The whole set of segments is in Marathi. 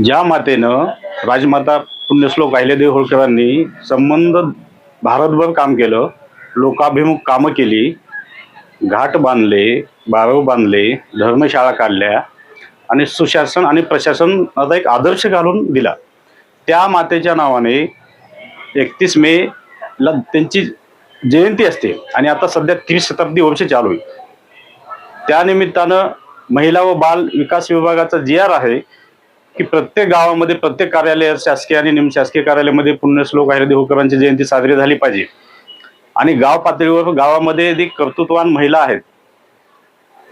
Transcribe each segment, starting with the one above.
ज्या मातेनं राजमाता पुण्यश्लोक अहिल्यादेवी होळकरांनी संबंध भारतभर काम केलं, लोकाभिमुख कामं केली, घाट बांधले, बारव बांधले, धर्मशाळा काढल्या आणि सुशासन आणि प्रशासनाचा एक आदर्श घालून दिला. त्या मातेच्या नावाने 31 मे ला त्यांची जयंती असते आणि आता सध्या 30 शताब्दी वर्ष चालू आहे. त्यानिमित्तानं महिला व बाल विकास विभागाचा GR आहे की प्रत्येक गावामध्ये, प्रत्येक कार्यालय, शासकीय आणि निमशासकीय कार्यालयामध्ये पुण्यश्लोक अहिल्यादेवी होळकरांची जयंती साजरी झाली पाहिजे. आणि गाव पातळीवर गावामध्ये जे कर्तृत्ववान महिला आहेत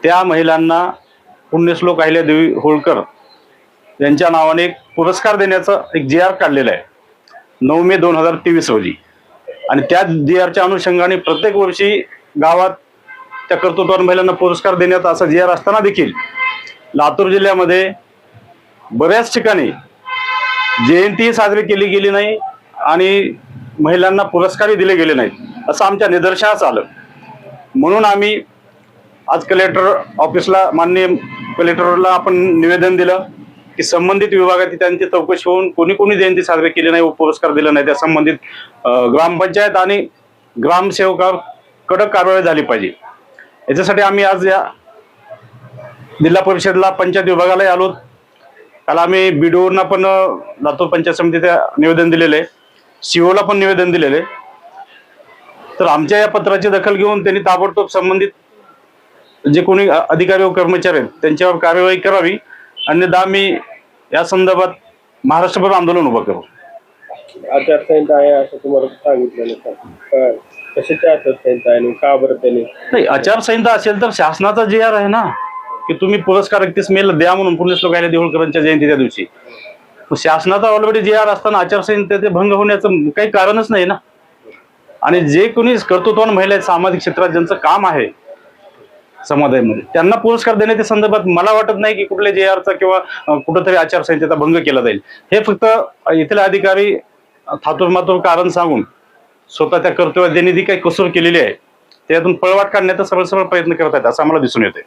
त्या महिलांना पुण्यश्लोक अहिल्यादेवी होळकर यांच्या नावाने एक पुरस्कार देण्याचा एक GR काढलेला आहे 9 मे 2023 रोजी. आणि त्या GRच्या अनुषंगाने प्रत्येक वर्षी गावात त्या कर्तृत्ववान महिलांना पुरस्कार देण्याचा असा GR असताना देखील लातूर जिल्ह्यामध्ये बऱ्याच ठिकाणी जयंती साजरी केली गेली नाही आणि महिलांना पुरस्कारही दिले गेले नाहीत असं आमच्या निदर्शनास आलं. म्हणून आम्ही आज कलेक्टर ऑफिसला, माननीय कलेक्टरला आपण निवेदन दिलं की संबंधित विभागात त्यांची चौकशी होऊन कोणी कोणी जयंती साजरी केली नाही व पुरस्कार दिला नाही त्या संबंधित ग्रामपंचायत आणि ग्रामसेवकावर कडक कारवाई झाली पाहिजे. याच्यासाठी आम्ही आज या जिल्हा परिषदला, पंचायत विभागालाही आलो. काल आम्ही BDOना पण लातूर पंचायत समितीला निवेदन दिलेले, CO ला पण निवेदन दिलेले. तर आमच्या या पत्राची दखल घेऊन त्यांनी ताबडतोब संबंधित जे कोणी अधिकारी व कर्मचारी आहेत त्यांच्यावर कार्यवाही करावी, अन्यथा आम्ही या संदर्भात महाराष्ट्रभर आंदोलन उभं करू. आचारसंहिता आहे असं तुम्हाला सांगितलं, कशाची आचारसंहिता आहे, का बरं त्याने? नाही, आचारसंहिता असेल तर शासनाचा GR आहे ना की तुम्ही पुरस्कार 31 मे ला द्या म्हणून पुण्यश्लोक अहिल्यादेवी होळकरांच्या जयंतीच्या दिवशी. शासनाचा ऑलरेडी GR असताना आचारसंहितेचे भंग होण्याचं काही कारणच नाही ना. आणि जे कोणी कर्तृत्ववान महिला आहेत सामाजिक क्षेत्रात ज्यांचं काम आहे समाजामध्ये, त्यांना पुरस्कार देण्याच्या संदर्भात मला वाटत नाही की कुठल्या GRचा किंवा कुठंतरी आचारसंहितेचा भंग केला जाईल. हे फक्त इथले अधिकारी थातुरमातुर कारण सांगून स्वतः त्या कर्तव्यात ज्यांनी जी काही कसूर केलेली आहे त्यातून पळवाट काढण्याचा सरळ प्रयत्न करत आहेत असं आम्हाला दिसून येते.